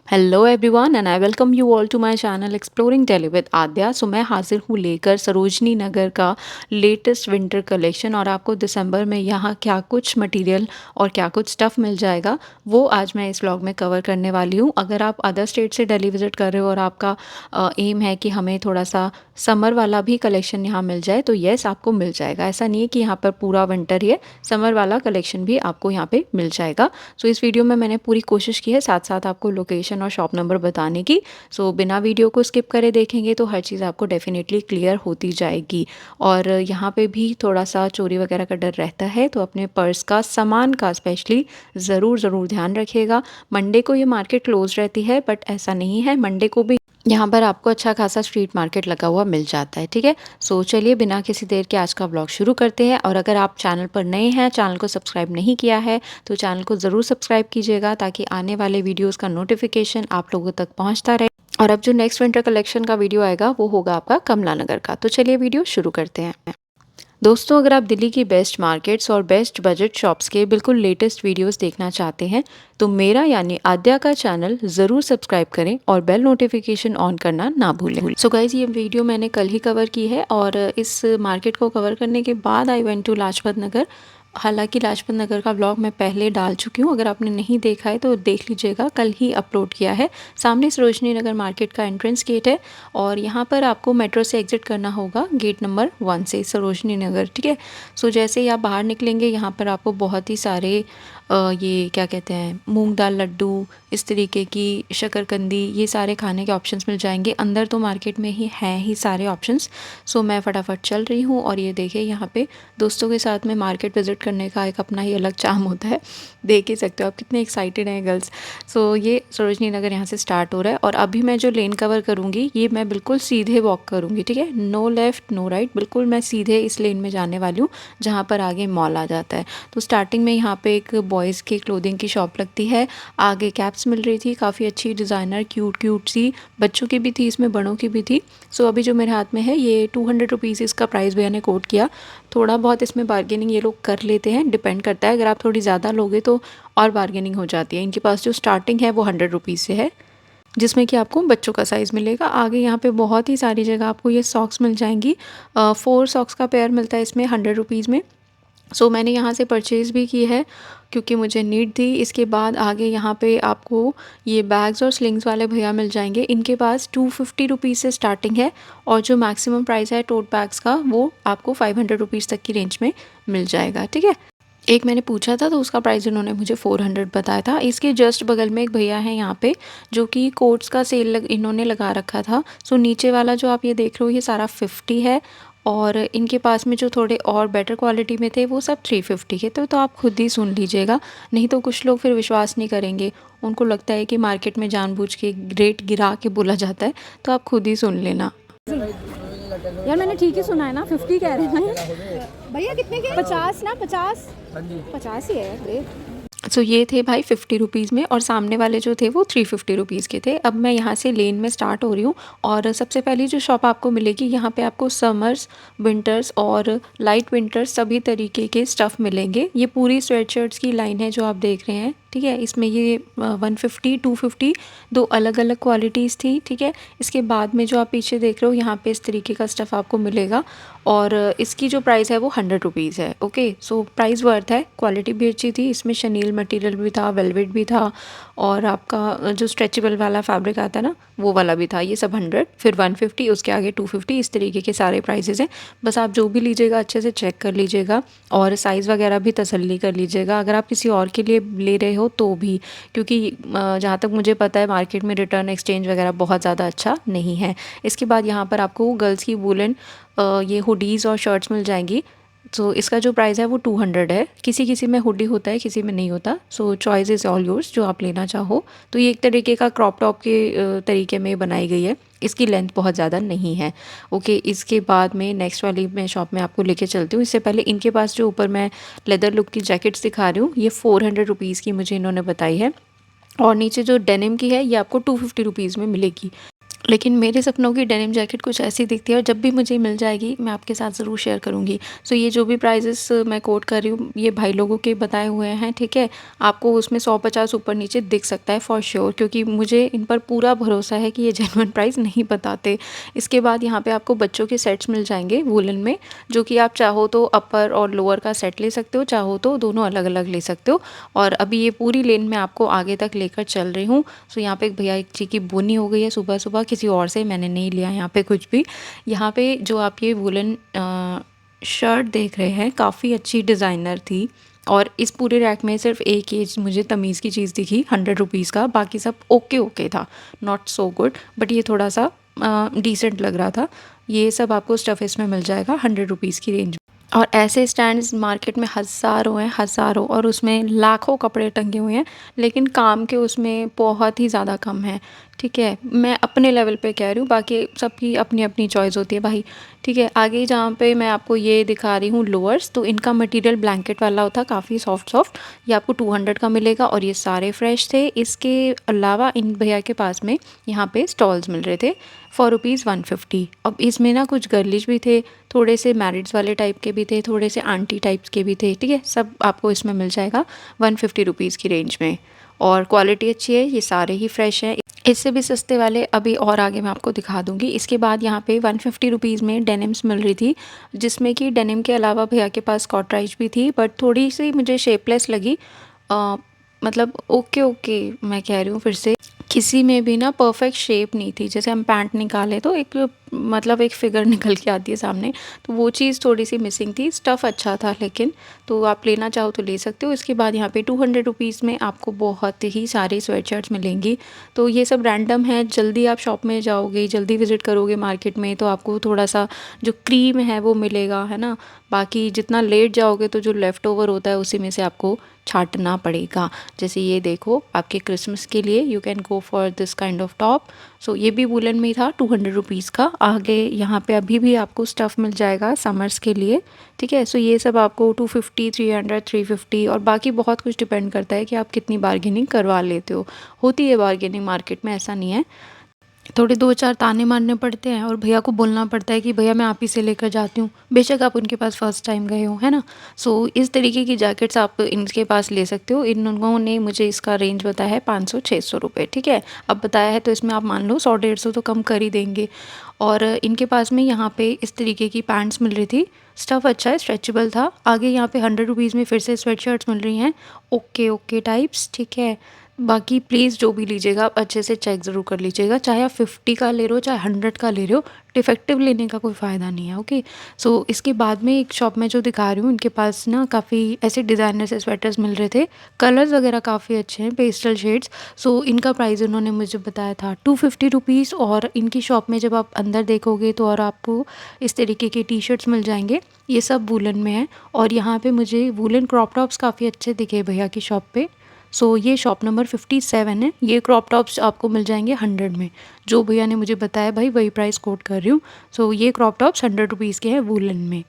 Hello everyone and I welcome you all to my channel exploring Delhi with Aadya. So मैं हाजिर हूँ लेकर सरोजनी नगर का लेटेस्ट विंटर कलेक्शन और आपको दिसंबर में यहाँ क्या कुछ मटेरियल और क्या कुछ स्टफ़ मिल जाएगा वो आज मैं इस व्लॉग में कवर करने वाली हूँ। अगर आप अदर स्टेट से दिल्ली विज़िट कर रहे हो और आपका एम है कि हमें थोड़ा सा समर वाला भी कलेक्शन यहाँ मिल जाए तो येस आपको मिल जाएगा। ऐसा नहीं है कि यहाँ पर पूरा विंटर ही है, समर वाला कलेक्शन भी आपको यहाँ पे मिल जाएगा। सो इस वीडियो में मैंने पूरी कोशिश की है साथ साथ आपको लोकेशन और शॉप नंबर बताने की। सो बिना वीडियो को स्किप करे देखेंगे तो हर चीज़ आपको डेफिनेटली क्लियर होती जाएगी। और यहाँ पे भी थोड़ा सा चोरी वगैरह का डर रहता है तो अपने पर्स का सामान का स्पेशली ज़रूर ध्यान रखिएगा। मंडे को ये मार्केट क्लोज रहती है बट ऐसा नहीं है, मंडे को भी यहाँ पर आपको अच्छा खासा स्ट्रीट मार्केट लगा हुआ मिल जाता है। ठीक है, सो चलिए बिना किसी देर के आज का ब्लॉग शुरू करते हैं। और अगर आप चैनल पर नए हैं, चैनल को सब्सक्राइब नहीं किया है तो चैनल को ज़रूर सब्सक्राइब कीजिएगा ताकि आने वाले वीडियोस का नोटिफिकेशन आप लोगों तक पहुँचता रहे। और अब जो नेक्स्ट विंटर कलेक्शन का वीडियो आएगा वो होगा आपका कमला नगर का। तो चलिए वीडियो शुरू करते हैं। दोस्तों, अगर आप दिल्ली की बेस्ट मार्केट्स और बेस्ट बजट शॉप्स के बिल्कुल लेटेस्ट वीडियोस देखना चाहते हैं तो मेरा यानी आद्या का चैनल ज़रूर सब्सक्राइब करें और बेल नोटिफिकेशन ऑन करना ना भूलें। सो गाइज, ये वीडियो मैंने कल ही कवर की है और इस मार्केट को कवर करने के बाद I went to Lajpat Nagar. हालांकि लाजपत नगर का व्लॉग मैं पहले डाल चुकी हूँ, अगर आपने नहीं देखा है तो देख लीजिएगा, कल ही अपलोड किया है। सामने सरोजनी नगर मार्केट का एंट्रेंस गेट है और यहाँ पर आपको मेट्रो से एग्जिट करना होगा गेट नंबर 1 से, सरोजनी नगर। ठीक है, सो जैसे ही आप बाहर निकलेंगे यहाँ पर आपको बहुत ही सारे ये क्या कहते हैं, मूंग दाल लड्डू, इस तरीके की शकरकंदी, ये सारे खाने के ऑप्शंस मिल जाएंगे। अंदर तो मार्केट में ही हैं ही सारे ऑप्शंस। सो मैं फटाफट चल रही हूँ और ये देखिए यहाँ पे दोस्तों के साथ में मार्केट विज़िट करने का एक अपना ही अलग चार्म होता है। देख ही सकते हो आप कितने एक्साइटेड हैं गर्ल्स। सो ये सरोजनी नगर यहाँ से स्टार्ट हो रहा है और अभी मैं जो लेन कवर करूँगी ये मैं बिल्कुल सीधे वॉक करूँगी। ठीक है, नो लेफ़्ट नो राइट, बिल्कुल मैं सीधे इस लेन में जाने वाली हूँ जहाँ पर आगे मॉल आ जाता है। तो स्टार्टिंग में यहाँ पे एक बॉयज़ की क्लोथिंग की शॉप लगती है। आगे कैप्स मिल रही थी, काफ़ी अच्छी डिज़ाइनर क्यूट सी, बच्चों की भी थी इसमें, बड़ों की भी थी। सो अभी जो मेरे हाथ में है ये 200 रुपीज़ इसका प्राइस भैया ने कोट किया। थोड़ा बहुत इसमें बार्गेनिंग ये लोग कर लेते हैं, डिपेंड करता है, अगर आप थोड़ी ज़्यादा लोगे तो और बार्गेनिंग हो जाती है। इनके पास जो स्टार्टिंग है वो 100 रुपीज़ से है जिसमें कि आपको बच्चों का साइज़ मिलेगा। आगे यहाँ पे बहुत ही सारी जगह आपको ये सॉक्स मिल जाएंगी। 4 सॉक्स का पेयर मिलता है इसमें 100 रुपीज़ में। सो मैंने यहाँ से परचेज़ भी की है क्योंकि मुझे नीड थी। इसके बाद आगे यहाँ पे आपको ये बैग्स और स्लिंग्स वाले भैया मिल जाएंगे। इनके पास 250 रुपीज़ से स्टार्टिंग है और जो मैक्सिमम प्राइस है टोट बैग्स का वो आपको 500 रुपीज़ तक की रेंज में मिल जाएगा। ठीक है, एक मैंने पूछा था तो उसका प्राइस इन्होंने मुझे 400 बताया था। इसके जस्ट बगल में एक भैया है यहाँ पे जो कि कोट्स का सेल इन्होंने लगा रखा था। सो नीचे वाला जो आप ये देख रहे हो ये सारा 50 है और इनके पास में जो थोड़े और बेटर क्वालिटी में थे वो सब 350 के थे। तो आप खुद ही सुन लीजिएगा, नहीं तो कुछ लोग फिर विश्वास नहीं करेंगे, उनको लगता है कि मार्केट में जानबूझ के रेट गिरा के बोला जाता है। तो आप खुद ही सुन लेना। यार मैंने ठीक ही सुना है ना, 50 कह रहे हैं ना भैया, कितने के? 50 ना, 50 50 ही है। ग्रेट। सो ये थे भाई 50 रुपीज़ में और सामने वाले जो थे वो 350 रुपीज़ के थे। अब मैं यहाँ से लेन में स्टार्ट हो रही हूँ और सबसे पहली जो शॉप आपको मिलेगी यहाँ पे आपको समर्स, विंटर्स और लाइट विंटर्स सभी तरीके के स्टफ़ मिलेंगे। ये पूरी स्वेटशर्ट्स की लाइन है जो आप देख रहे हैं। ठीक है, इसमें ये 150 250 दो अलग अलग क्वालिटीज़ थी। ठीक है, इसके बाद में जो आप पीछे देख रहे हो यहाँ पे इस तरीके का स्टफ़ आपको मिलेगा और इसकी जो प्राइस है वो 100 रुपीज़ है। ओके, सो प्राइस वर्थ है, क्वालिटी भी अच्छी थी। इसमें शनील मटेरियल भी था, वेलवेट भी था और आपका जो स्ट्रेचेबल वाला फैब्रिक आता है ना वो वाला भी था। ये सब 100, फिर 150, उसके आगे 250, इस तरीके के सारे प्राइसेस हैं। बस आप जो भी लीजिएगा अच्छे से चेक कर लीजिएगा और साइज़ वगैरह भी तसल्ली कर लीजिएगा अगर आप किसी और के लिए ले रहे हो तो भी, क्योंकि जहाँ तक मुझे पता है मार्केट में रिटर्न एक्सचेंज वगैरह बहुत ज़्यादा अच्छा नहीं है। इसके बाद यहाँ पर आपको गर्ल्स की वुलन ये हुडीज़ और शर्ट्स मिल जाएंगी। सो इसका जो प्राइस है वो 200 है। किसी किसी में हुडी होता है, किसी में नहीं होता। सो चॉइस इज़ ऑल योर्स, जो आप लेना चाहो। तो ये एक तरीके का क्रॉप टॉप के तरीके में बनाई गई है, इसकी लेंथ बहुत ज़्यादा नहीं है। ओके, इसके बाद में नेक्स्ट वाली मैं शॉप में आपको लेके चलती हूँ। इससे पहले इनके पास जो ऊपर मैं लेदर लुक की जैकेट्स दिखा रही हूँ ये 400 रुपीज़ की मुझे इन्होंने बताई है और नीचे जो डेनिम की है ये आपको 250 रुपीज़ में मिलेगी। लेकिन मेरे सपनों की डेनिम जैकेट कुछ ऐसी दिखती है और जब भी मुझे मिल जाएगी मैं आपके साथ ज़रूर शेयर करूँगी। सो ये जो भी प्राइजेस मैं कोट कर रही हूँ ये भाई लोगों के बताए हुए हैं, ठीक है। आपको उसमें 100-50 ऊपर नीचे दिख सकता है फॉर श्योर, क्योंकि मुझे इन पर पूरा भरोसा है कि ये जेन्युइन प्राइस नहीं बताते। इसके बाद यहाँ पे आपको बच्चों के सेट्स मिल जाएंगे वूलन में, जो कि आप चाहो तो अपर और लोअर का सेट ले सकते हो, चाहो तो दोनों अलग अलग ले सकते हो। और अभी ये पूरी लेन में आपको आगे तक लेकर चल रही हूँ। सो यहाँ पे एक भैया जी की बोनी हो गई है सुबह सुबह, किसी और से मैंने नहीं लिया यहाँ पे कुछ भी। यहाँ पे जो आप ये वुलन शर्ट देख रहे हैं काफ़ी अच्छी डिज़ाइनर थी, और इस पूरे रैक में सिर्फ एक ही मुझे तमीज़ की चीज़ दिखी 100 रुपीज़ का, बाकी सब ओके ओके था, नॉट सो गुड, बट ये थोड़ा सा डिसेंट लग रहा था। ये सब आपको स्टफेस में मिल जाएगा 100 रुपीज़ की रेंज। और ऐसे स्टैंड्स मार्केट में हज़ारों हैं, हज़ारों, और उसमें लाखों कपड़े टंगे हुए हैं, लेकिन काम के उसमें बहुत ही ज़्यादा कम है, ठीक है। मैं अपने लेवल पे कह रही हूँ, बाकी सबकी अपनी अपनी चॉइस होती है भाई, ठीक है। आगे जहाँ पे मैं आपको ये दिखा रही हूँ लोअर्स, तो इनका मटेरियल ब्लैंकेट वाला होता, काफ़ी सॉफ्ट सॉफ्ट। ये आपको 200 का मिलेगा और ये सारे फ्रेश थे। इसके अलावा इन भैया के पास में यहाँ पे स्टॉल्स मिल रहे थे फॉर ₹150। अब इसमें ना कुछ गर्लिश भी थे, थोड़े से मैरिड्स वाले टाइप के भी थे, थोड़े से आंटी टाइप्स के भी थे, ठीक है। सब आपको इसमें मिल जाएगा 150 रुपीज़ की रेंज में, और क्वालिटी अच्छी है, ये सारे ही फ्रेश हैं। इससे भी सस्ते वाले अभी और आगे मैं आपको दिखा दूंगी। इसके बाद यहाँ पे 150 रुपीज़ में डेनिम्स मिल रही थी, जिसमें कि डेनिम के अलावा भैया के पास कॉटराइज भी थी, बट थोड़ी सी मुझे शेपलेस लगी। मतलब ओके ओके मैं कह रही हूँ फिर से, किसी में भी ना परफेक्ट शेप नहीं थी। जैसे हम पैंट निकाले तो एक मतलब एक फ़िगर निकल के आती है सामने, तो वो चीज़ थोड़ी सी मिसिंग थी। स्टफ़ अच्छा था लेकिन, तो आप लेना चाहो तो ले सकते हो। इसके बाद यहाँ पे 200 रुपीज़ में आपको बहुत ही सारी स्वेटशर्ट्स मिलेंगी। तो ये सब रैंडम है, जल्दी आप शॉप में जाओगे, जल्दी विज़िट करोगे मार्केट में, तो आपको थोड़ा सा जो क्रीम है वो मिलेगा, है ना। बाकी जितना लेट जाओगे तो जो लेफ़्ट ओवर होता है उसी में से आपको छांटना पड़ेगा। जैसे ये देखो, आपके क्रिसमस के लिए you can go for this kind of top. So ये भी वुलन में ही था 200 रुपीज़ का। आगे यहाँ पे अभी भी आपको स्टफ़ मिल जाएगा समर्स के लिए, ठीक है। सो ये सब आपको 250, 300, 350, और बाकी बहुत कुछ डिपेंड करता है कि आप कितनी बार्गेनिंग करवा लेते हो। होती है बार्गेनिंग मार्केट में, ऐसा नहीं है। थोड़े 2-4 ताने मारने पड़ते हैं और भैया को बोलना पड़ता है कि भैया मैं आप ही से लेकर जाती हूँ, बेशक आप उनके पास फ़र्स्ट टाइम गए हो, है ना। सो इस तरीके की जैकेट्स आप इनके पास ले सकते हो। इन लोगों ने मुझे इसका रेंज बताया है 500-600 रुपये, ठीक है। अब बताया है तो इसमें आप मान लो 100-150 तो कम कर ही देंगे। और इनके पास में यहाँ पे इस तरीके की पैंट्स मिल रही थी, स्टफ़ अच्छा है, स्ट्रेचेबल था। आगे यहाँ पे 100 रुपीज़ में फिर से स्वेट शर्ट्स मिल रही हैं, ओके ओके टाइप्स, ठीक है। बाकी प्लीज़ जो भी लीजिएगा आप अच्छे से चेक ज़रूर कर लीजिएगा, चाहे आप 50 का ले रहे हो, चाहे 100 का ले रहे हो, डिफेक्टिव लेने का कोई फ़ायदा नहीं है, ओके। सो इसके बाद में एक शॉप में जो दिखा रही हूँ, इनके पास ना काफ़ी ऐसे डिज़ाइनर से स्वेटर्स मिल रहे थे, कलर्स वगैरह काफ़ी अच्छे हैं, पेस्टल शेड्स। सो इनका प्राइस उन्होंने मुझे बताया था 250 रुपीज़, और इनकी शॉप में जब आप अंदर देखोगे तो और आपको इस तरीके के टी शर्ट्स मिल जाएंगे। ये सब वूलन में है, और यहाँ पे मुझे वूलन क्रॉप टॉप्स काफ़ी अच्छे दिखे भैया की शॉप पे। सो ये शॉप नंबर 57 है। ये क्रॉप टॉप्स आपको मिल जाएंगे 100 में, जो भैया ने मुझे बताया भाई वही प्राइस कोट कर रही हूँ। सो ये क्रॉप टॉप्स 100 रुपीज़ के हैं वूलन में,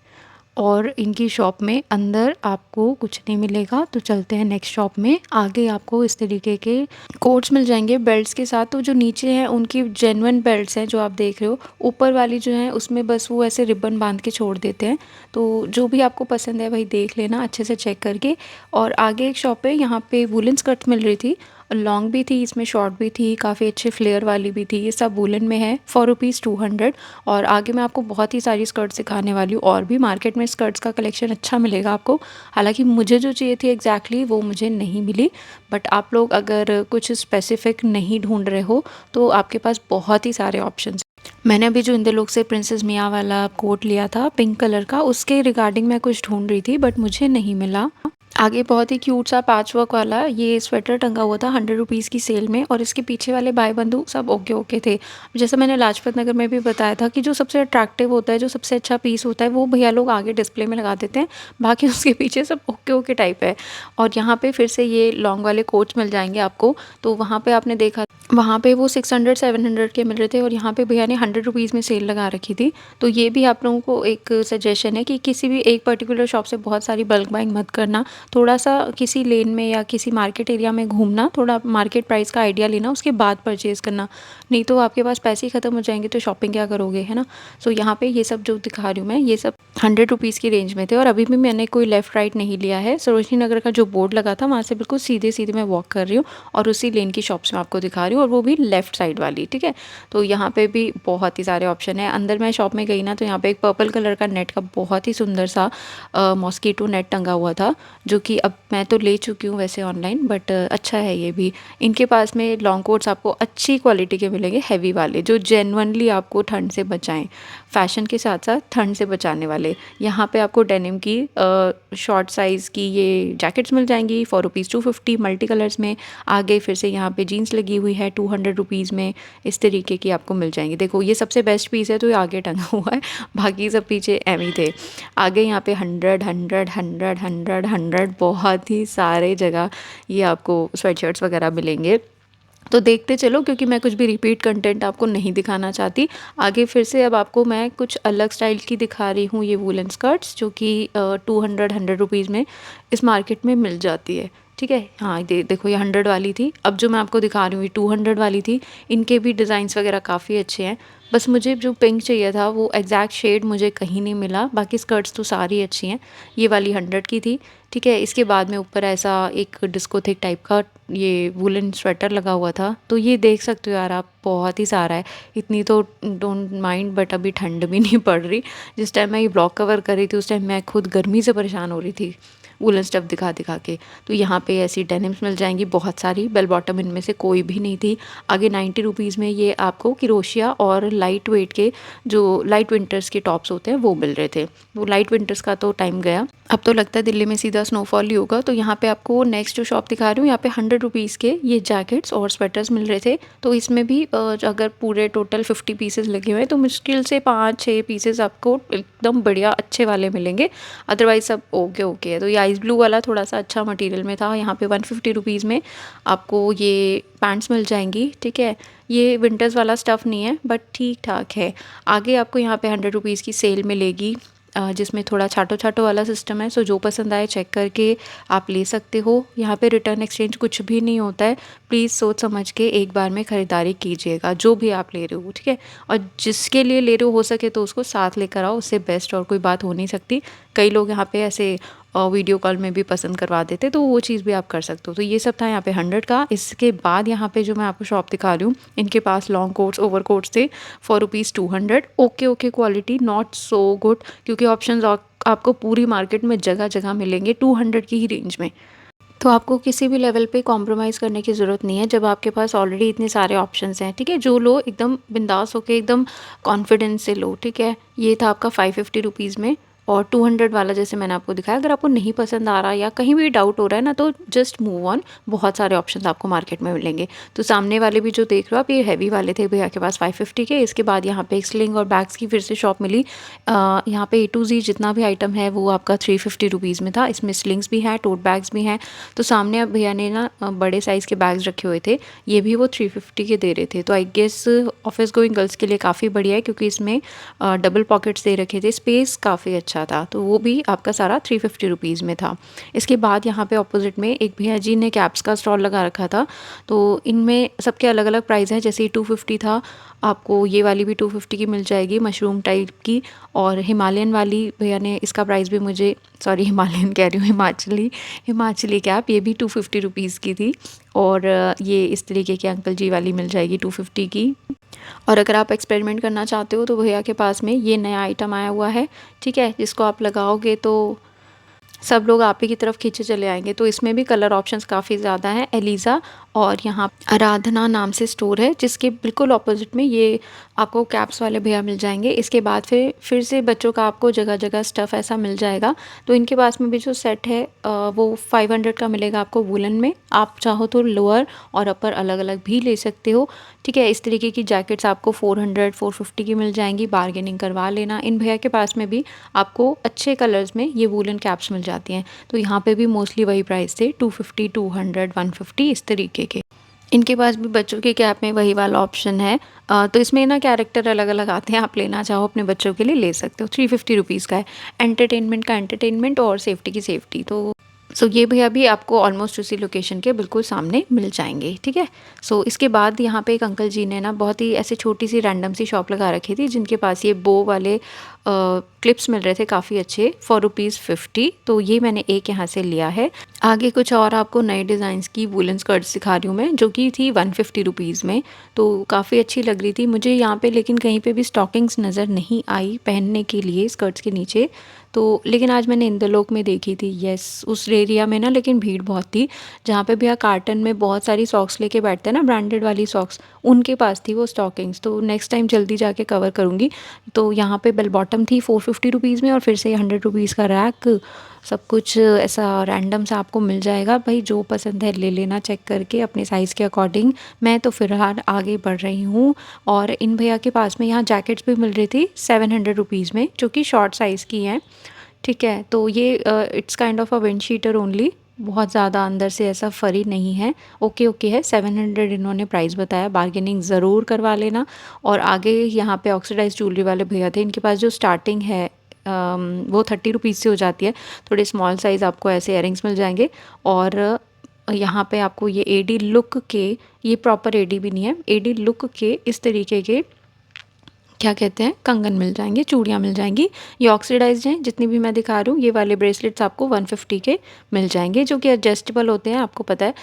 और इनकी शॉप में अंदर आपको कुछ नहीं मिलेगा। तो चलते हैं नेक्स्ट शॉप में। आगे आपको इस तरीके के कोट्स मिल जाएंगे बेल्ट्स के साथ। तो जो नीचे हैं उनकी जेन्युइन बेल्ट्स हैं जो आप देख रहे हो, ऊपर वाली जो है उसमें बस वो ऐसे रिबन बांध के छोड़ देते हैं। तो जो भी आपको पसंद है भाई देख लेना अच्छे से चेक करके। और आगे एक शॉप है, यहाँ पे वुलन स्कर्ट्स मिल रही थी, लॉन्ग भी थी, इसमें शॉर्ट भी थी, काफ़ी अच्छे फ्लेयर वाली भी थी। ये सब वुलन में है फॉर ₹200। और आगे मैं आपको बहुत ही सारी स्कर्ट्स दिखाने वाली हूँ, और भी मार्केट में स्कर्ट्स का कलेक्शन अच्छा मिलेगा आपको। हालांकि मुझे जो चाहिए थी एग्जैक्टली वो मुझे नहीं मिली, बट आप लोग अगर कुछ स्पेसिफिक नहीं ढूंढ रहे हो तो आपके पास बहुत ही सारे ऑप्शंस। मैंने अभी जो इंदलोक से प्रिंसेस मिया वाला कोट लिया था पिंक कलर का, उसके रिगार्डिंग मैं कुछ ढूंढ रही थी बट मुझे नहीं मिला। आगे बहुत ही क्यूट सा पैच वर्क वाला ये स्वेटर टंगा हुआ था 100 रुपीज़ की सेल में, और इसके पीछे वाले भाई बंधु सब ओके ओके थे। जैसा मैंने लाजपत नगर में भी बताया था कि जो सबसे अट्रैक्टिव होता है, जो सबसे अच्छा पीस होता है, वो भैया लोग आगे डिस्प्ले में लगा देते हैं, बाकी उसके पीछे सब ओके ओके टाइप है। और यहाँ पे फिर से ये लॉन्ग वाले कोट्स मिल जाएंगे आपको। तो वहाँ पे आपने देखा वहाँ पे वो 600-700 के मिल रहे थे और यहाँ पे भैया ने 100 रुपीज़ में सेल लगा रखी थी। तो ये भी आप लोगों को एक सजेशन है कि किसी भी एक पर्टिकुलर शॉप से बहुत सारी बल्क बाइंग मत करना। थोड़ा-सा किसी लेन में या किसी मार्केट एरिया में घूमना, थोड़ा मार्केट प्राइस का आइडिया लेना, उसके बाद परचेज़ करना। नहीं तो आपके पास पैसे ही ख़त्म हो जाएँगे तो शॉपिंग क्या करोगे, है ना? सो यहाँ पे ये सब जो दिखा रही हूँ मैं, ये सब 100 रुपीज़ की रेंज में थे और अभी भी मैंने कोई लेफ़्ट राइट नहीं लिया है। सरोजनी नगर का जो बोर्ड लगा था वहाँ से बिल्कुल सीधे-सीधे मैं वॉक कर रही हूँ और उसी लेन की शॉप्स मैं आपको दिखा रही हूँ और वो भी लेफ़्ट साइड वाली, ठीक है? तो यहाँ पे भी बहुत ही सारे ऑप्शन हैं। अंदर मैं शॉप में गई ना तो यहाँ पे एक पर्पल कलर का नेट का बहुत ही सुंदर सा मॉस्किटो नेट टंगा हुआ था, जो कि अब मैं तो ले चुकी हूँ वैसे ऑनलाइन, बट अच्छा है ये भी। इनके पास में लॉन्ग कोट्स आपको अच्छी क्वालिटी के मिलेंगे, हैवी वाले, जो जेन्युइनली आपको ठंड से बचाएँ। फ़ैशन के साथ-साथ ठंड से बचाने वाले। यहाँ पे आपको डेनिम की शॉर्ट साइज़ की ये जैकेट्स मिल जाएँगी फॉर ₹250 मल्टी कलर्स में। आगे फिर से यहाँ पे जीन्स लगी हुई है 200 रुपीज़ में, इस तरीके की आपको मिल जाएँगी। देखो ये सबसे बेस्ट पीस है तो ये आगे टंगा हुआ है, बाकी सब पीछे एम ही थे। आगे यहाँ पे 100, 100, 100, 100, 100 बहुत ही सारे जगह ये आपको स्वेटशर्ट्स वगैरह मिलेंगे। तो देखते चलो, क्योंकि मैं कुछ भी रिपीट कंटेंट आपको नहीं दिखाना चाहती। आगे फिर से अब आपको मैं कुछ अलग स्टाइल की दिखा रही हूँ, ये वूलन स्कर्ट्स जो कि 200 रुपीज़ में इस मार्केट में मिल जाती है, ठीक है? हाँ, देखो ये 100 वाली थी। अब जो मैं आपको दिखा रही हूँ ये 200 वाली थी। इनके भी डिज़ाइंस वगैरह काफ़ी अच्छे हैं। बस मुझे जो पिंक चाहिए था वो एग्जैक्ट शेड मुझे कहीं नहीं मिला, बाकी स्कर्ट्स तो सारी अच्छी हैं। ये वाली 100 की थी, ठीक है? इसके बाद में ऊपर ऐसा एक डिस्को थिक टाइप का ये वूलन स्वेटर लगा हुआ था। तो ये देख सकते हो यार आप, बहुत ही सारा है। इतनी तो डोंट माइंड, बट अभी ठंड भी नहीं पड़ रही। जिस टाइम मैं ये ब्लॉग कवर कर रही थी उस टाइम मैं खुद गर्मी से परेशान हो रही थी वूलन स्टफ़ दिखा के। तो यहाँ पे ऐसी डेनिम्स मिल जाएंगी बहुत सारी, बेल बॉटम इनमें से कोई भी नहीं थी। आगे 90 रुपीज़ में ये आपको क्रोशिया और लाइट वेट के जो लाइट विंटर्स के टॉप्स होते हैं वो मिल रहे थे। वो लाइट विंटर्स का तो टाइम गया, अब तो लगता है दिल्ली में सीधा स्नोफॉल ही होगा। तो यहाँ पे आपको नेक्स्ट जो शॉप दिखा रही हूँ, यहाँ पे 100 रुपीज़ के ये जैकेट्स और स्वेटर्स मिल रहे थे। तो इसमें भी अगर पूरे टोटल 50 पीसेस लगे हुए हैं तो मुश्किल से 5-6 पीसेस आपको एकदम बढ़िया अच्छे वाले मिलेंगे। अदरवाइज सब ओके ओके है। तो ये आइस ब्लू वाला थोड़ा सा अच्छा मटेरियल में था। यहाँ पे 150 रुपीज़ में आपको ये पैंट्स मिल जाएंगी, ठीक है? ये विंटर्स वाला स्टफ़ नहीं है बट ठीक ठाक है। आगे आपको यहाँ पे 100 रुपीज़ की सेल मिलेगी, जिसमें थोड़ा छाटो छाटो वाला सिस्टम है। सो जो पसंद आए चेक करके आप ले सकते हो। यहाँ पे रिटर्न एक्सचेंज कुछ भी नहीं होता है। प्लीज़ सोच समझ के एक बार में ख़रीदारी कीजिएगा जो भी आप ले रहे हो, ठीक है? और जिसके लिए ले रहे हो सके तो उसको साथ लेकर आओ, उससे बेस्ट और कोई बात हो नहीं सकती। कई लोग यहाँ पे ऐसे वीडियो कॉल में भी पसंद करवा देते, तो वो चीज़ भी आप कर सकते हो। तो ये सब था यहाँ पे 100 का। इसके बाद यहाँ पे जो मैं आपको शॉप दिखा रही हूँ, इनके पास लॉन्ग कोट्स ओवर कोट्स थे for ₹200। Okay okay quality, not so good, क्योंकि ऑप्शंस आपको पूरी मार्केट में जगह जगह मिलेंगे 200 की ही रेंज में। तो आपको किसी भी लेवल पे कॉम्प्रोमाइज़ करने की ज़रूरत नहीं है जब आपके पास ऑलरेडी इतने सारे ऑप्शंस हैं, ठीक है? जो लो एकदम बिंदास होके एकदम कॉन्फिडेंस से लो, ठीक है? ये था आपका 550 रुपीज़ में। और 200 वाला जैसे मैंने आपको दिखाया, अगर आपको नहीं पसंद आ रहा या कहीं भी डाउट हो रहा है ना, तो जस्ट मूव ऑन। बहुत सारे ऑप्शंस आपको मार्केट में मिलेंगे। तो सामने वाले भी जो देख रहे हो आप, ये हैवी वाले थे भैया के पास 550 के। इसके बाद यहाँ पे एक स्लिंग और बैग्स की फिर से शॉप मिली। यहाँ पे A to Z जितना भी आइटम है वो आपका 350 रुपीज़ में था। इसमें स्लिंग्स भी हैं, टोट बैग्स भी हैं। तो सामने अब भैया ने ना बड़े साइज़ के बैग्स रखे हुए थे, ये भी वो 350 के दे रहे थे। तो I guess office going girls के लिए काफ़ी बढ़िया है, क्योंकि इसमें डबल पॉकेट्स दे रखे थे, स्पेस काफ़ी अच्छा था। तो वो भी आपका सारा 350 रुपीज़ में था। इसके बाद यहाँ पे ऑपोजिट में एक भैया जी ने कैप्स का स्टॉल लगा रखा था। तो इनमें सबके अलग अलग प्राइस है। जैसे 250 था, आपको ये वाली भी 250 की मिल जाएगी, मशरूम टाइप की। और हिमालयन वाली भैया ने, इसका प्राइस भी मुझे, सॉरी हिमालयन कह रही हूँ, हिमाचली कैप, ये भी 250 रुपीज़ की थी। और ये इस तरीके की अंकल जी वाली मिल जाएगी 250 की। और अगर आप एक्सपेरिमेंट करना चाहते हो तो भैया के पास में ये नया आइटम आया हुआ है, ठीक है? जिसको आप लगाओगे तो सब लोग आप ही की तरफ खींचे चले आएंगे। तो इसमें भी कलर ऑप्शंस काफ़ी ज़्यादा हैं। एलिज़ा और यहाँ आराधना नाम से स्टोर है, जिसके बिल्कुल ऑपोजिट में ये आपको कैप्स वाले भैया मिल जाएंगे। इसके बाद फिर से बच्चों का आपको जगह जगह स्टफ़ ऐसा मिल जाएगा। तो इनके पास में भी जो सेट है वो 500 का मिलेगा आपको वुलन में। आप चाहो तो लोअर और अपर अलग अलग भी ले सकते हो, ठीक है? इस तरीके की जैकेट्स आपको 400-450 की मिल जाएंगी। बार्गेनिंग करवा लेना। इन भैया के पास में भी आपको अच्छे कलर्स में ये वुलन कैप्स मिल जाती हैं। तो यहाँ पे भी मोस्टली वही प्राइस थे, 250, 200, 150 इस तरीके के। इनके पास भी बच्चों की कैप में वही वाला ऑप्शन है। तो इसमें ना कैरेक्टर अलग-अलग आते हैं, आप लेना चाहो अपने बच्चों के लिए ले सकते हो। 350 रुपीज़ का है। एंटरटेनमेंट का एंटरटेनमेंट और सेफ्टी की सेफ्टी। तो ये भैया भी आपको ऑलमोस्ट उसी लोकेशन के बिल्कुल सामने मिल जाएँगे, ठीक है? इसके बाद यहाँ पे एक अंकल जी ने ना बहुत ही ऐसे छोटी-सी रैंडम सी शॉप लगा रखी थी, जिनके पास ये बो वाले क्लिप्स मिल रहे थे काफ़ी अच्छे फॉर ₹50। तो ये मैंने एक यहाँ से लिया है। आगे कुछ और आपको नए डिज़ाइंस की वूलन स्कर्ट्स दिखा रही हूँ मैं, जो कि थी 150 रुपीज़ में। तो काफ़ी अच्छी लग रही थी मुझे यहाँ पे, लेकिन कहीं पे भी स्टॉकिंग्स नज़र नहीं आई पहनने के लिए स्कर्ट्स के नीचे। तो लेकिन आज मैंने इंद्रलोक में देखी थी, यस, उस एरिया में ना लेकिन भीड़ बहुत थी। जहाँ पे भैया कार्टन में बहुत सारी सॉक्स लेके बैठते हैं ना, ब्रांडेड वाली सॉक्स, उनके पास थी वो स्टॉकिंग्स। तो नेक्स्ट टाइम जल्दी जाके कवर करूँगी। तो यहाँ पे बेल बॉटम थी 450 रुपीज़ में, और फिर से 100 रुपीज़ का रैक। सब कुछ ऐसा रैंडम सा आपको मिल जाएगा भाई, जो पसंद है ले लेना चेक करके अपने साइज़ के अकॉर्डिंग। मैं तो फ़िलहाल आगे बढ़ रही हूँ। और इन भैया के पास में यहाँ जैकेट्स भी मिल रही थी 700 रुपीज़ में, जो कि शॉर्ट साइज़ की हैं, ठीक है? तो ये it's kind of a wind cheater only, बहुत ज़्यादा अंदर से ऐसा फरी नहीं है। ओके है। 700 इन्होंने प्राइस बताया, बार्गेनिंग ज़रूर करवा लेना। और आगे यहाँ पे ऑक्सीडाइज ज्वेलरी वाले भैया थे, इनके पास जो स्टार्टिंग है वो 30 रुपीज़ से हो जाती है। थोड़े स्मॉल साइज़ आपको ऐसे इयरिंग्स मिल जाएंगे। और यहाँ पे आपको ये एडी लुक के, ये प्रॉपर एडी भी नहीं है, एडी लुक के इस तरीके के क्या कहते हैं कंगन मिल जाएंगे, चूड़ियाँ मिल जाएंगी। ये ऑक्सीडाइज्ड हैं जितनी भी मैं दिखा रही हूँ। ये वाले ब्रेसलेट्स आपको 150 के मिल जाएंगे, जो कि एडजस्टेबल होते हैं, आपको पता है।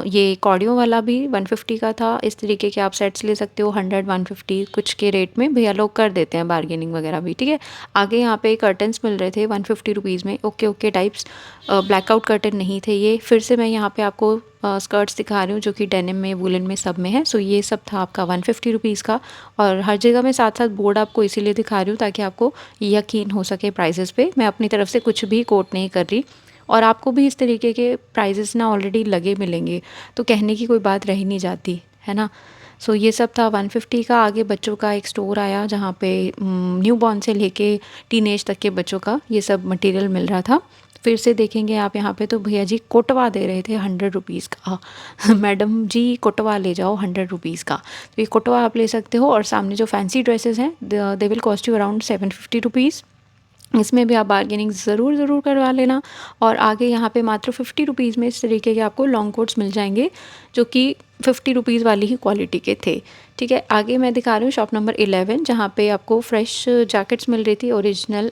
ये कॉर्डियो वाला भी 150 का था। इस तरीके के आप सेट्स ले सकते हो 100 150 कुछ के रेट में, भैया लोग कर देते हैं बार्गेनिंग वगैरह भी, ठीक है। आगे यहाँ पे कर्टन्स मिल रहे थे 150 रुपीज़ में, ओके टाइप्स। ब्लैकआउट कर्टन नहीं थे ये। फिर से मैं यहाँ पे आपको स्कर्ट्स दिखा रही हूँ, जो कि डेनिम में, वुलन में, सब में है। ये सब था आपका 150 रुपीज़ का। और हर जगह मैं साथ साथ बोर्ड आपको इसीलिए दिखा रही हूँ ताकि आपको यकीन हो सके प्राइसेस पे। मैं अपनी तरफ से कुछ भी कोट नहीं कर रही, और आपको भी इस तरीके के प्राइसेस ना ऑलरेडी लगे मिलेंगे, तो कहने की कोई बात रह नहीं जाती है ना। ये सब था 150 का। आगे बच्चों का एक स्टोर आया, जहाँ पे न्यू बॉर्न से लेके टीनेज तक के बच्चों का ये सब मटेरियल मिल रहा था। फिर से देखेंगे आप यहाँ पे, तो भैया जी कोटवा दे रहे थे 100 रुपीज़ का। मैडम जी कोटवा ले जाओ 100 रुपीज़ का। तो ये कोटवा आप ले सकते हो। और सामने जो फैंसी ड्रेसेस हैं, they will cost you around 750 rupees. इसमें भी आप बार्गेनिंग ज़रूर करवा लेना। और आगे यहाँ पे मात्र 50 रुपीज़ में इस तरीके के आपको लॉन्ग कोट्स मिल जाएंगे, जो कि 50 रुपीज़ वाली ही क्वालिटी के थे, ठीक है। आगे मैं दिखा रही हूँ शॉप नंबर 11, जहाँ पे आपको फ्रेश जैकेट्स मिल रही थी, ओरिजिनल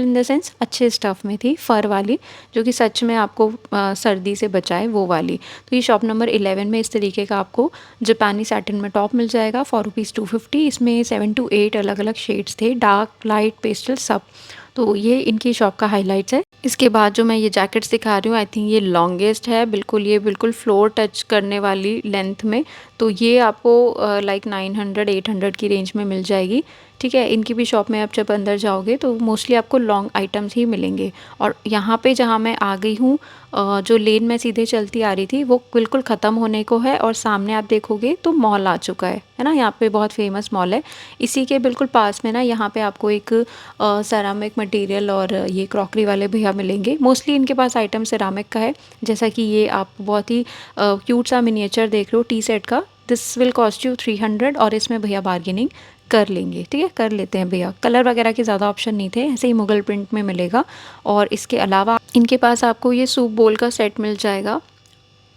इन द सेंस अच्छे स्टफ़ में थी, फ़र वाली, जो कि सच में आपको सर्दी से बचाए, वो वाली। तो ये शॉप नंबर 11 में इस तरीके का आपको जापानी सैटिन में टॉप मिल जाएगा फॉर ₹250। इसमें 7 to 8 अलग अलग शेड्स थे, डार्क, लाइट, पेस्टल, सब। तो ये इनकी शॉप का हाइलाइट्स है। इसके बाद जो मैं ये जैकेट्स दिखा रही हूँ, आई थिंक ये लॉन्गेस्ट है, बिल्कुल ये बिल्कुल फ्लोर टच करने वाली लेंथ में। तो ये आपको लाइक 900 800 की रेंज में मिल जाएगी, ठीक है। इनकी भी शॉप में आप जब अंदर जाओगे तो मोस्टली आपको लॉन्ग आइटम्स ही मिलेंगे। और यहाँ पे जहाँ मैं आ गई हूँ, जो लेन में सीधे चलती आ रही थी, वो बिल्कुल ख़त्म होने को है। और सामने आप देखोगे तो मॉल आ चुका है ना। यहाँ पे बहुत फेमस मॉल है। इसी के बिल्कुल पास में ना यहाँ पे आपको एक सेरामिक मटेरियल और ये क्रॉकरी वाले भैया मिलेंगे। मोस्टली इनके पास आइटम सेरामिक का है। जैसा कि ये आप बहुत ही क्यूट सा मिनिएचर देख रहे हो टी सेट का, दिस विल कॉस्ट यू 300। और इसमें भैया बार्गेनिंग कर लेंगे, ठीक है, कर लेते हैं भैया। कलर वगैरह के ज़्यादा ऑप्शन नहीं थे, ऐसे ही मुगल प्रिंट में मिलेगा। और इसके अलावा इनके पास आपको ये सूप बोल का सेट मिल जाएगा।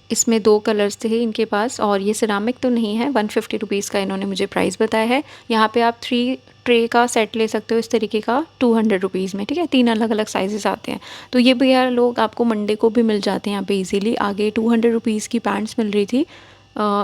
इसमें 2 कलर्स थे इनके पास, और ये सिरामिक तो नहीं है। 150 रुपीज़ का इन्होंने मुझे प्राइस बताया है। यहाँ पे आप 3 ट्रे का सेट ले सकते हो इस तरीके का 200 रुपीज़ में, ठीक है। 3 अलग अलग साइजेस आते हैं। तो ये भैया लोग आपको मंडे को भी मिल जाते हैं यहाँ पे ईजिली। आगे 200 रुपीज़ की पैंट्स मिल रही थी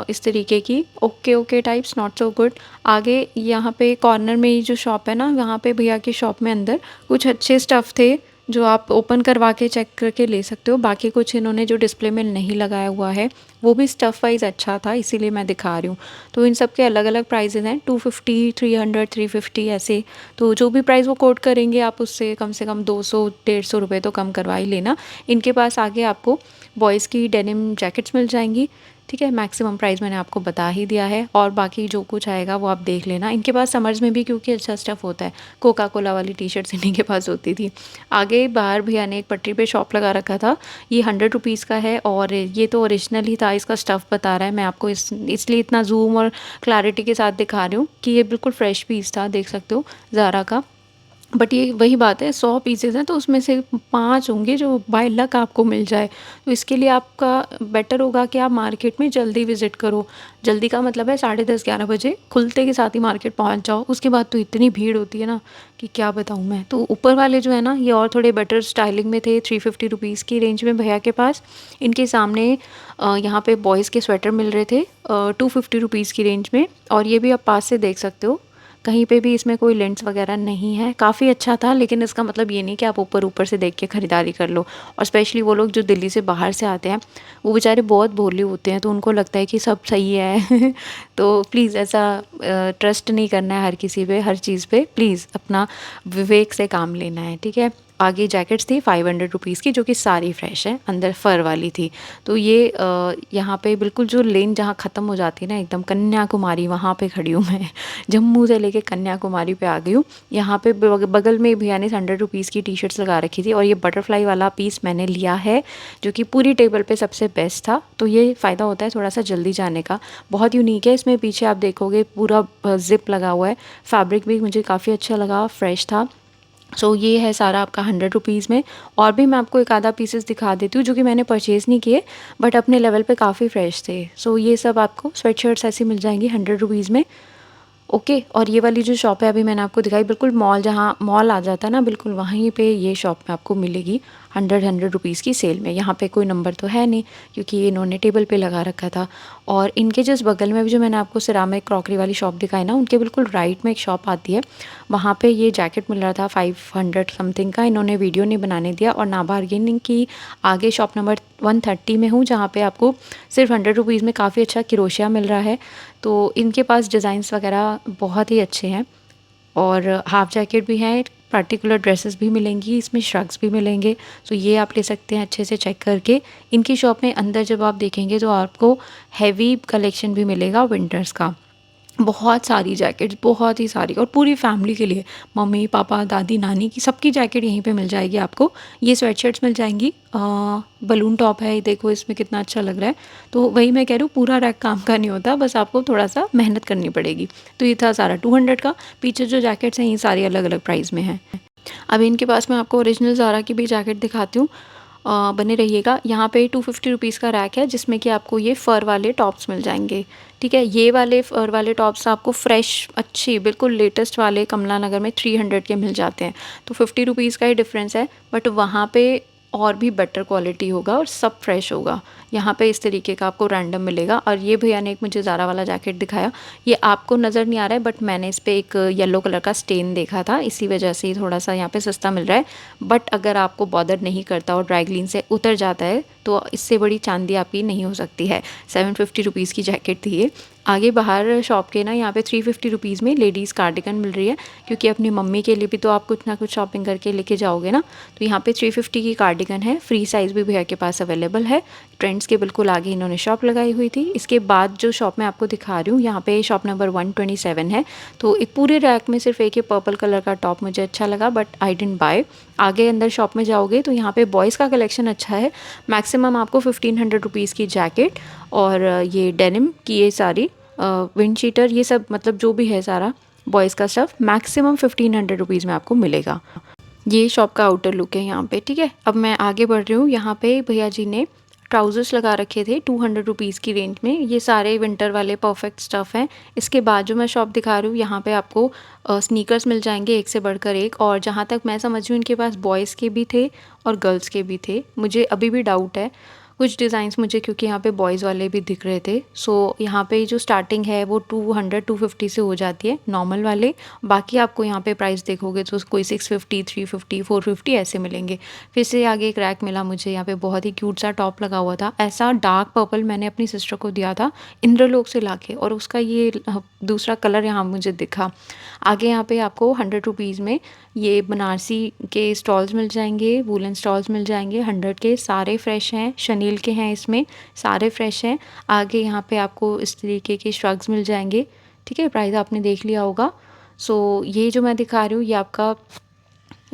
इस तरीके की, okay types, not so good. आगे यहाँ पे कॉर्नर में ही जो शॉप है ना, वहाँ पे भैया की शॉप में अंदर कुछ अच्छे स्टफ़ थे, जो आप ओपन करवा के चेक करके ले सकते हो। बाकी कुछ इन्होंने जो डिस्प्ले में नहीं लगाया हुआ है, वो भी स्टफ़ वाइज अच्छा था, इसीलिए मैं दिखा रही हूँ। तो इन सब के अलग अलग प्राइजेज़ हैं, 250, 300, 350 ऐसे। तो जो भी प्राइस वो कोट करेंगे, आप उससे कम से कम 200-150 रुपये तो कम करवा ही लेना। इनके पास आगे आपको बॉयज़ की डेनिम जैकेट्स मिल जाएंगी, ठीक है। मैक्सिमम प्राइस मैंने आपको बता ही दिया है, और बाकी जो कुछ आएगा वो आप देख लेना। इनके पास समर्स में भी क्योंकि अच्छा स्टफ़ होता है, कोका कोला वाली टी शर्ट्स इन्हीं के पास होती थी। आगे बाहर भैया ने एक पटरी पे शॉप लगा रखा था, ये 100 रुपीज़ का है, और ये तो ओरिजिनल ही था, इसका स्टफ़ बता रहा है। मैं आपको इसलिए इतना जूम और क्लैरिटी के साथ दिखा रही हूँ कि ये बिल्कुल फ्रेश पीस था, देख सकते हो ज़ारा का। बट ये वही बात है, 100 पीसेज़ हैं तो उसमें से 5 होंगे जो बाय लक आपको मिल जाए। तो इसके लिए आपका बेटर होगा कि आप मार्केट में जल्दी विज़िट करो। जल्दी का मतलब है 10:30-11 बजे खुलते के साथ ही मार्केट पहुंच जाओ। उसके बाद तो इतनी भीड़ होती है ना कि क्या बताऊं मैं। तो ऊपर वाले जो है ना, ये और थोड़े बेटर स्टाइलिंग में थे, 350 रुपीज़ की रेंज में भैया के पास। इनके सामने यहाँ पे बॉयज़ के स्वेटर मिल रहे थे 250 रुपीज़ की रेंज में, और ये भी आप पास से देख सकते हो, कहीं पे भी इसमें कोई लेंस वगैरह नहीं है। काफ़ी अच्छा था, लेकिन इसका मतलब ये नहीं कि आप ऊपर ऊपर से देख के ख़रीदारी कर लो। और स्पेशली वो लोग जो दिल्ली से बाहर से आते हैं, वो बेचारे बहुत भोले होते हैं, तो उनको लगता है कि सब सही है तो प्लीज़ ऐसा ट्रस्ट नहीं करना है हर किसी पे, हर चीज़ पे। प्लीज़ अपना विवेक से काम लेना है, ठीक है। आगे जैकेट्स थी 500 रुपीज़ की, जो कि सारी फ्रेश है, अंदर फ़र वाली थी। तो ये यहाँ पे बिल्कुल जो लेन जहाँ ख़त्म हो जाती है ना, एकदम कन्याकुमारी, वहाँ पे खड़ी हूँ मैं जम्मू से लेके कन्याकुमारी पे आ गई हूँ। यहाँ पे बगल में भैया ने 100 रुपीज़ की टी शर्ट्स लगा रखी थी, और ये बटरफ्लाई वाला पीस मैंने लिया है, जो कि पूरी टेबल पे सबसे बेस्ट था। तो ये फ़ायदा होता है थोड़ा सा जल्दी जाने का। बहुत यूनिक है, इसमें पीछे आप देखोगे पूरा ज़िप लगा हुआ है। फैब्रिक भी मुझे काफ़ी अच्छा लगा, फ्रेश था। सो ये है सारा आपका 100 रुपीज़ में। और भी मैं आपको एक आधा पीसेस दिखा देती हूँ जो कि मैंने परचेज़ नहीं किए, बट अपने लेवल पे काफ़ी फ्रेश थे। सो ये सब आपको स्वेट शर्ट्स ऐसी मिल जाएंगी 100 रुपीज़ में। ओके। और ये वाली जो शॉप है अभी मैंने आपको दिखाई, बिल्कुल मॉल, जहाँ मॉल आ जाता है ना, बिल्कुल वहीं पे ये शॉप में आपको मिलेगी 100 रुपीज़ की सेल में। यहाँ पे कोई नंबर तो है नहीं, क्योंकि ये इन्होंने टेबल पे लगा रखा था। और इनके जस्ट बगल में भी जो मैंने आपको सिरामिक क्रॉकरी वाली शॉप दिखाई ना, उनके बिल्कुल राइट में एक शॉप आती है, वहाँ पे ये जैकेट मिल रहा था 500 समथिंग का। इन्होंने वीडियो नहीं बनाने दिया, और ना बार्गेनिंग की। आगे शॉप नंबर 130 में हूँ, जहाँ पे आपको सिर्फ 100 रुपीज़ में काफ़ी अच्छा क्रोशिया मिल रहा है। तो इनके पास डिज़ाइंस वगैरह बहुत ही अच्छे हैं, और हाफ जैकेट भी हैं, पार्टिकुलर ड्रेसेस भी मिलेंगी, इसमें श्रग्स भी मिलेंगे। तो ये आप ले सकते हैं अच्छे से चेक करके। इनकी शॉप में अंदर जब आप देखेंगे तो आपको हैवी कलेक्शन भी मिलेगा विंटर्स का। बहुत सारी जैकेट्स, बहुत ही सारी, और पूरी फैमिली के लिए, मम्मी पापा दादी नानी की सबकी जैकेट यहीं पे मिल जाएगी आपको। ये स्वेटशर्ट्स मिल जाएंगी। बलून टॉप है, देखो इसमें कितना अच्छा लग रहा है। तो वही मैं कह रही हूँ, पूरा रैक काम का नहीं होता, बस आपको थोड़ा सा मेहनत करनी पड़ेगी। तो ये था सारा 200 का। पीछे जो जैकेट्स हैं ये सारी अलग अलग प्राइस में हैं। अभी इनके पास मैं आपको ओरिजिनल ज़ारा की भी जैकेट दिखाती हूँ, बने रहिएगा। यहाँ पे 250 रुपीज़ का रैक है, जिसमें कि आपको ये फ़र वाले टॉप्स मिल जाएंगे, ठीक है। ये वाले फ़र वाले टॉप्स आपको फ्रेश, अच्छी, बिल्कुल लेटेस्ट वाले कमला नगर में 300 के मिल जाते हैं। तो 50 रुपीज़ का ही डिफरेंस है, बट वहाँ पे और भी बेटर क्वालिटी होगा और सब फ्रेश होगा। यहाँ पे इस तरीके का आपको रैंडम मिलेगा। और ये भैया ने एक मुझे ज़ारा वाला जैकेट दिखाया, ये आपको नज़र नहीं आ रहा है, बट मैंने इस पर एक येलो कलर का स्टेन देखा था, इसी वजह से ही थोड़ा सा यहाँ पे सस्ता मिल रहा है। बट अगर आपको बॉदर नहीं करता और ड्राई क्लीन से उतर जाता है, तो इससे बड़ी चांदी आपकी नहीं हो सकती है। 750 रुपीज़ की जैकेट थी ये। आगे बाहर शॉप के ना, यहाँ पे 350 रुपीज़ में लेडीज़ कार्डिगन मिल रही है, क्योंकि अपनी मम्मी के लिए भी तो आप कुछ ना कुछ शॉपिंग करके लेके जाओगे ना। तो यहाँ पे 350 की कार्डिगन है, फ्री साइज़ भी भैया के पास अवेलेबल है। ट्रेंड्स के बिल्कुल आगे इन्होंने शॉप लगाई हुई थी। इसके बाद जो शॉप मैं आपको दिखा रही हूँ, यहाँ पे शॉप नंबर 127 है। तो एक पूरे रैक में सिर्फ एक ही पर्पल कलर का टॉप मुझे अच्छा लगा, बट आई डिडंट बाय। आगे अंदर शॉप में जाओगे तो यहाँ पे बॉयज़ का कलेक्शन अच्छा है। मैक्सिमम आपको 1500 रुपीज़ की जैकेट, और ये डेनिम की ये सारी विंड शीटर, ये सब मतलब जो भी है सारा बॉयज़ का स्टफ़, मैक्सिमम 1500 रुपीज़ में आपको मिलेगा। ये शॉप का आउटर लुक है यहाँ पे, ठीक है। अब मैं आगे बढ़ रही हूँ। यहाँ पे भैया जी ने ट्राउज़र्स लगा रखे थे 200 रुपीज़ की रेंज में। ये सारे विंटर वाले परफेक्ट स्टफ़ हैं। इसके बाद जो मैं शॉप दिखा रही हूँ, यहाँ पे आपको स्नीकर्स मिल जाएंगे एक से बढ़कर एक। और जहाँ तक मैं समझ रही हूँ, इनके पास बॉयज़ के भी थे और गर्ल्स के भी थे। मुझे अभी भी डाउट है कुछ डिज़ाइंस मुझे, क्योंकि यहाँ पे बॉयज़ वाले भी दिख रहे थे। सो यहाँ पे जो स्टार्टिंग है वो 200-250 से हो जाती है नॉर्मल वाले। बाकी आपको यहाँ पे प्राइस देखोगे तो कोई 650, 350, 450 ऐसे मिलेंगे। फिर से आगे एक रैक मिला मुझे, यहाँ पे बहुत ही क्यूट सा टॉप लगा हुआ था। ऐसा डार्क पर्पल मैंने अपनी सिस्टर को दिया था इंद्रलोक से लाके, और उसका ये दूसरा कलर यहाँ मुझे दिखा। आगे यहाँ पे आपको 100 रुपीज़ में ये बनारसी के स्टॉल्स मिल जाएंगे, वूलन स्टॉल्स मिल जाएंगे 100 के, सारे फ्रेश हैं। शनील मटेरियल के हैं इसमें, सारे फ्रेश हैं। आगे यहाँ पे आपको इस तरीके के श्रग्स मिल जाएंगे, ठीक है। प्राइस आपने देख लिया होगा। सो ये जो मैं दिखा रही हूँ ये आपका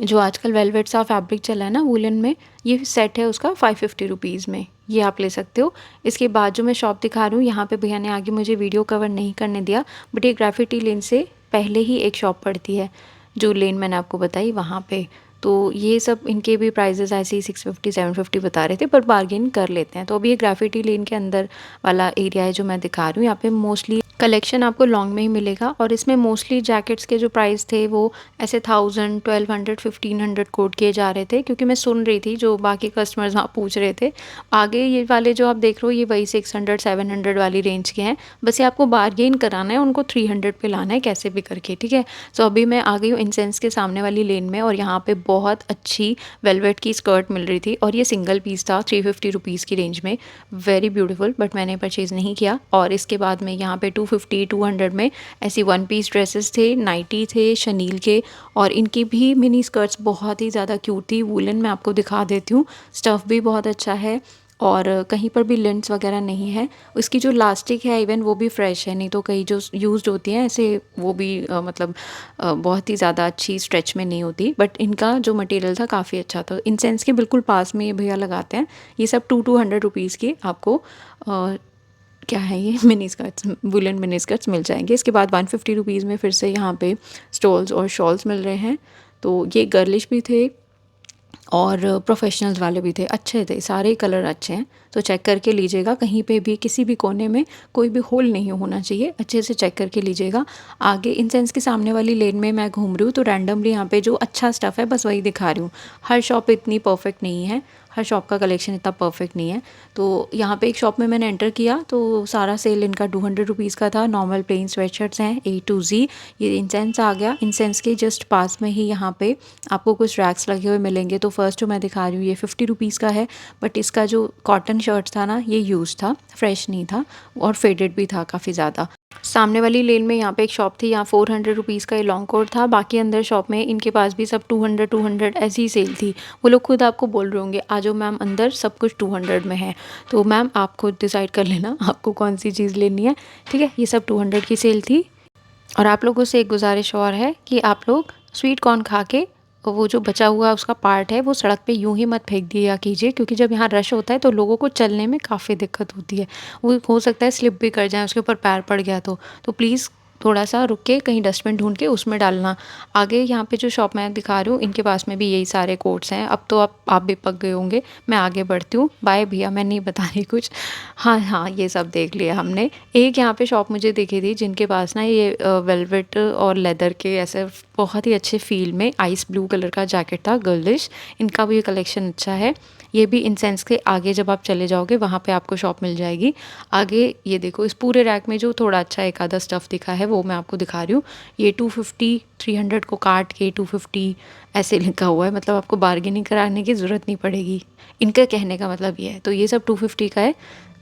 जो आजकल वेलवेट सा फैब्रिक चला है ना वुलन में, ये सेट है उसका 550 रुपीज़ में, ये आप ले सकते हो। इसके बाद जो मैं शॉप दिखा रही हूँ, यहाँ पे भैया ने आगे मुझे वीडियो कवर नहीं करने दिया, बट ये ग्राफिटी लेन से पहले ही एक शॉप पड़ती है, जो लेन मैंने आपको बताई वहाँ पे। तो ये सब इनके भी प्राइजेस ऐसे ही 650 750 बता रहे थे, पर बार्गेन कर लेते हैं। तो अभी ये ग्राफिटी लेन के अंदर वाला एरिया है जो मैं दिखा रही हूँ। यहाँ पे मोस्टली कलेक्शन आपको लॉन्ग में ही मिलेगा, और इसमें मोस्टली जैकेट्स के जो प्राइस थे वो ऐसे 1000 1200 1500 कोट किए जा रहे थे, क्योंकि मैं सुन रही थी जो बाकी कस्टमर्स वहाँ पूछ रहे थे। आगे ये वाले जो आप देख रहे हो ये वही 600 700 वाली रेंज के हैं, बस ये आपको बार्गेन कराना है, उनको 300 पे लाना है कैसे भी करके, ठीक है। सो अभी मैं आ गई हूँ इंसेंस के सामने वाली लेन में, और यहाँ पे बहुत अच्छी वेलवेट की स्कर्ट मिल रही थी, और ये सिंगल पीस था 350 रुपीज़ की रेंज में, वेरी ब्यूटीफुल, बट मैंने परचेज़ नहीं किया। और इसके बाद में यहाँ पे 250 200 में ऐसी वन पीस ड्रेसेस थे, नाइटी थे शनील के, और इनकी भी मिनी स्कर्ट्स बहुत ही ज़्यादा क्यूट थी। वुलन मैं आपको दिखा देती हूँ, स्टफ़ भी बहुत अच्छा है, और कहीं पर भी लेंट्स वगैरह नहीं है। उसकी जो लास्टिक है इवन वो भी फ्रेश है, नहीं तो कई जो यूज्ड होती हैं ऐसे वो भी मतलब बहुत ही ज़्यादा अच्छी स्ट्रेच में नहीं होती, बट इनका जो मटेरियल था काफ़ी अच्छा था। इंसेंस के बिल्कुल पास में ये भैया लगाते हैं। ये सब 200 रुपीज़ की आपको क्या है ये mini skirts, woollen mini skirts मिल जाएंगे। इसके बाद 150 रुपीज़ में फिर से यहाँ पे स्टोल्स और शॉल्स मिल रहे हैं। तो ये गर्लिश भी थे और प्रोफेशनल्स वाले भी थे, अच्छे थे, सारे कलर अच्छे हैं। तो चेक करके लीजिएगा, कहीं पे भी किसी भी कोने में कोई भी होल नहीं होना चाहिए, अच्छे से चेक करके लीजिएगा। आगे इंसेंस के सामने वाली लेन में मैं घूम रही हूँ, तो रैंडमली यहाँ पे जो अच्छा स्टफ़ है बस वही दिखा रही हूँ। हर शॉप इतनी परफेक्ट नहीं है, हर शॉप का कलेक्शन इतना परफेक्ट नहीं है। तो यहाँ पे एक शॉप में मैंने एंटर किया तो सारा सेल इनका 200 रुपीज़ का था। नॉर्मल प्लेन स्वेटशर्ट्स हैं A to Z। ये इंसेंस आ गया, इंसेंस के जस्ट पास में ही यहाँ पे आपको कुछ रैक्स लगे हुए मिलेंगे। तो फर्स्ट जो मैं दिखा रही हूँ ये 50 रुपीज़ का है, बट इसका जो कॉटन शर्ट था ना ये यूज़ था, फ्रेश नहीं था, और फेडेड भी था काफ़ी ज़्यादा। सामने वाली लेन में यहाँ पे एक शॉप थी, यहाँ 400 रुपीज़ का ये लॉन्ग कोट था। बाकी अंदर शॉप में इनके पास भी सब 200 ऐसी ही सेल थी। वो लोग खुद आपको बोल रहे होंगे आ जाओ मैम अंदर, सब कुछ 200 में है। तो मैम आप खुद डिसाइड कर लेना आपको कौन सी चीज़ लेनी है, ठीक है। ये सब 200 की सेल थी। और आप लोगों से एक गुजारिश और है कि आप लोग स्वीट कॉर्न खा के वो जो बचा हुआ उसका पार्ट है वो सड़क पे यूं ही मत फेंक दिया कीजिए, क्योंकि जब यहाँ रश होता है तो लोगों को चलने में काफ़ी दिक्कत होती है। वो हो सकता है स्लिप भी कर जाए, उसके ऊपर पैर पड़ गया तो प्लीज़ थोड़ा सा रुक के कहीं डस्टबिन ढूंढ के उसमें डालना। आगे यहाँ पे जो शॉप मैं दिखा रही हूँ इनके पास में भी यही सारे कोट्स हैं। अब तो आप भी पक गए होंगे, मैं आगे बढ़ती हूँ। बाय भैया, मैं नहीं बता रही कुछ। हाँ हाँ, ये सब देख लिया हमने। एक यहाँ पे शॉप मुझे दिखी थी जिनके पास ना ये वेलवेट और लेदर के ऐसे बहुत ही अच्छे फील में आइस ब्लू कलर का जैकेट था, गर्लिश। इनका भी कलेक्शन अच्छा है। ये भी इंसेंस के आगे जब आप चले जाओगे वहाँ पे आपको शॉप मिल जाएगी। आगे ये देखो, इस पूरे रैक में जो थोड़ा अच्छा एक आधा स्टफ़ दिखा है वो मैं आपको दिखा रही हूँ। ये 250 300 को काट के 250 ऐसे लिखा हुआ है, मतलब आपको बार्गेनिंग कराने की ज़रूरत नहीं पड़ेगी, इनका कहने का मतलब ये है। तो ये सब 250 का है,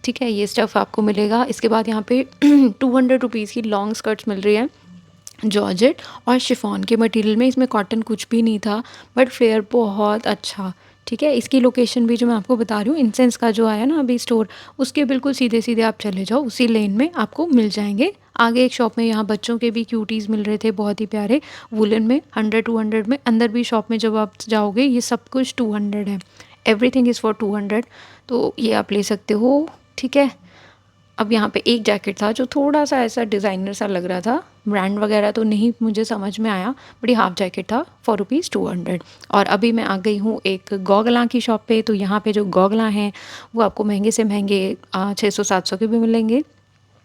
ठीक है। ये स्टफ़ आपको मिलेगा। इसके बाद यहाँ पे 200 रुपीज़ की लॉन्ग स्कर्ट्स मिल रही है, जॉर्जेट और शिफॉन के मटेरियल में। इसमें कॉटन कुछ भी नहीं था, बट फ्लेयर बहुत अच्छा, ठीक है। इसकी लोकेशन भी जो मैं आपको बता रही हूँ, इंसेंस का जो आया ना अभी स्टोर, उसके बिल्कुल सीधे सीधे आप चले जाओ, उसी लेन में आपको मिल जाएंगे। आगे एक शॉप में यहाँ बच्चों के भी क्यूटीज़ मिल रहे थे, बहुत ही प्यारे, वुलन में 100 200 में। अंदर भी शॉप में जब आप जाओगे ये सब कुछ 200 है, एवरीथिंग इज़ फॉर 200। तो ये आप ले सकते हो, ठीक है। अब यहाँ पे एक जैकेट था जो थोड़ा सा ऐसा डिज़ाइनर सा लग रहा था, ब्रांड वगैरह तो नहीं मुझे समझ में आया, बट ये हाफ जैकेट था फॉर ₹200। और अभी मैं आ गई हूँ एक गॉगला की शॉप पे। तो यहाँ पे जो गॉगला हैं वो आपको महंगे से महंगे 600 700 के भी मिलेंगे,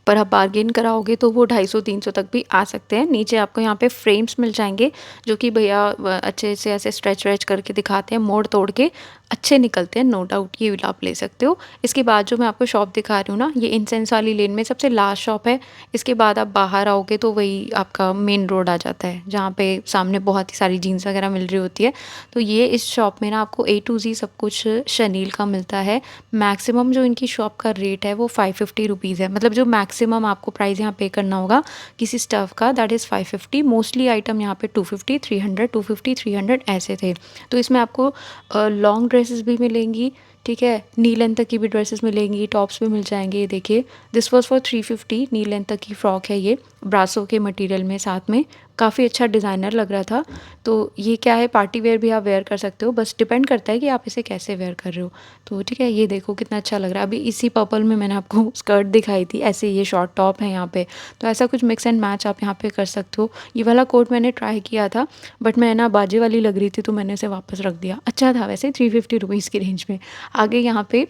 पर आप बार्गेन कराओगे तो वो 250-300 तक भी आ सकते हैं। नीचे आपको यहाँ पे फ्रेम्स मिल जाएंगे जो कि भैया अच्छे से ऐसे स्ट्रेच व्रेच करके दिखाते हैं, मोड़ तोड़ के अच्छे निकलते हैं, नो डाउट, ये आप ले सकते हो। इसके बाद जो मैं आपको शॉप दिखा रही हूँ ना, ये इंसेंस वाली लेन में सबसे लास्ट शॉप है। इसके बाद आप बाहर आओगे तो वही आपका मेन रोड आ जाता है, जहाँ पे सामने बहुत ही सारी जीन्स वगैरह मिल रही होती है। तो ये इस शॉप में ना आपको A to Z सब कुछ शनील का मिलता है। मैक्सिमम जो इनकी शॉप का रेट है वो 550 रुपीज़ है, मतलब जो मैक्सिमम आपको प्राइस यहाँ पे करना होगा किसी स्टफ़ का, दैट इज़ 550। मोस्टली आइटम यहाँ पे 250 300 250 300 ऐसे थे। तो इसमें आपको लॉन्ग ड्रेसेस भी मिलेंगी, ठीक है। नी लेंथ तक की भी ड्रेसेस मिलेंगी, टॉप्स भी मिल जाएंगे। ये देखिए, this was for 350। Knee length तक की फ़्रॉक है ये, ब्रासो के मटेरियल में, साथ में काफ़ी अच्छा डिज़ाइनर लग रहा था। तो ये क्या है, पार्टी वेयर भी आप वेयर कर सकते हो, बस डिपेंड करता है कि आप इसे कैसे वेयर कर रहे हो। तो ठीक है, ये देखो कितना अच्छा लग रहा है। अभी इसी पर्पल में मैंने आपको स्कर्ट दिखाई थी, ऐसे ये शॉर्ट टॉप है यहाँ पे। तो ऐसा कुछ मिक्स एंड मैच आप यहाँ पे कर सकते हो। ये वाला कोट मैंने ट्राई किया था, बट मैं ना बाजे वाली लग रही थी, तो मैंने इसे वापस रख दिया। अच्छा था वैसे, 350 रुपीज़ की रेंज में। आगे यहाँ पे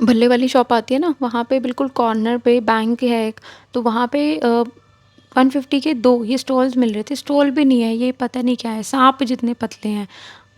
भल्ले वाली शॉप आती है ना, वहाँ पे बिल्कुल कॉर्नर पे बैंक है एक, तो वहाँ पे 150 के 2 ये स्टॉल्स मिल रहे थे। स्टॉल भी नहीं है, ये पता नहीं क्या है, सांप जितने पतले हैं,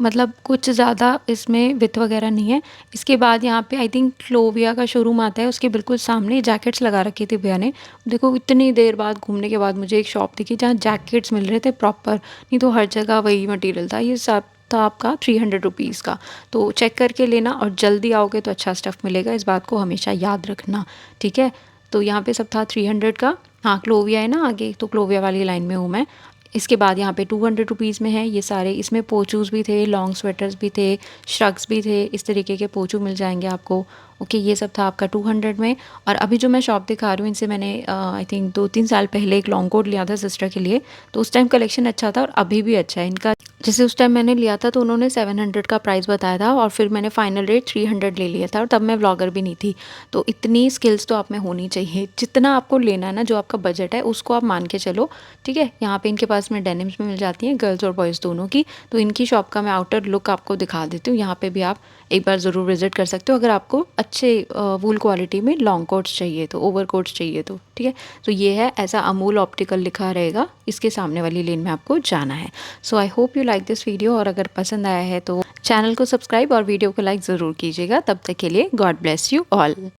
मतलब कुछ ज़्यादा इसमें विथ वगैरह नहीं है। इसके बाद यहाँ पे आई थिंक क्लोविया का शोरूम आता है, उसके बिल्कुल सामने जैकेट्स लगा रखी थी भैया ने। देखो इतनी देर बाद घूमने के बाद मुझे एक शॉप दिखी जहाँ जैकेट्स मिल रहे थे प्रॉपर, नहीं तो हर जगह वही मटेरियल था। ये सब था आपका 300 रुपीज़ का। तो चेक करके लेना, और जल्दी आओगे तो अच्छा स्टफ़ मिलेगा, इस बात को हमेशा याद रखना, ठीक है। तो यहाँ पे सब था 300 का। हाँ, क्लोविया है ना आगे, तो क्लोविया वाली लाइन में हूँ मैं। इसके बाद यहाँ पे 200 रुपीज़ में है ये सारे। इसमें पोचूज़ भी थे, लॉन्ग स्वेटर्स भी थे, श्रग्स भी थे, इस तरीके के पोचू मिल जाएंगे आपको। ओके, ये सब था आपका 200 में। और अभी जो मैं शॉप दिखा रही हूँ, इनसे मैंने आई थिंक 2-3 साल पहले एक लॉन्ग कोट लिया था सिस्टर के लिए, तो उस टाइम कलेक्शन अच्छा था और अभी भी अच्छा है इनका। जैसे उस टाइम मैंने लिया था तो उन्होंने 700 का प्राइस बताया था, और फिर मैंने फाइनल रेट 300 ले लिया था, और तब मैं व्लॉगर भी नहीं थी। तो इतनी स्किल्स तो आप में होनी चाहिए, जितना आपको लेना है ना, जो आपका बजट है उसको आप मान के चलो, ठीक है। यहाँ पे इनके पास में डेनिम्स में मिल जाती हैं, गर्ल्स और बॉयज़ दोनों की। तो इनकी शॉप का मैं आउटर लुक आपको दिखा देती हूँ, यहाँ पे भी आप एक बार ज़रूर विजिट कर सकते हो अगर आपको अच्छे वूल क्वालिटी में लॉन्ग कोट्स चाहिए, तो ओवर कोट्स चाहिए तो, ठीक है। तो ये है, ऐसा अमूल ऑप्टिकल लिखा रहेगा, इसके सामने वाली लेन में आपको जाना है। So I hope you like this video, और अगर पसंद आया है तो चैनल को सब्सक्राइब और वीडियो को लाइक ज़रूर कीजिएगा। तब तक के लिए गॉड ब्लेस यू ऑल।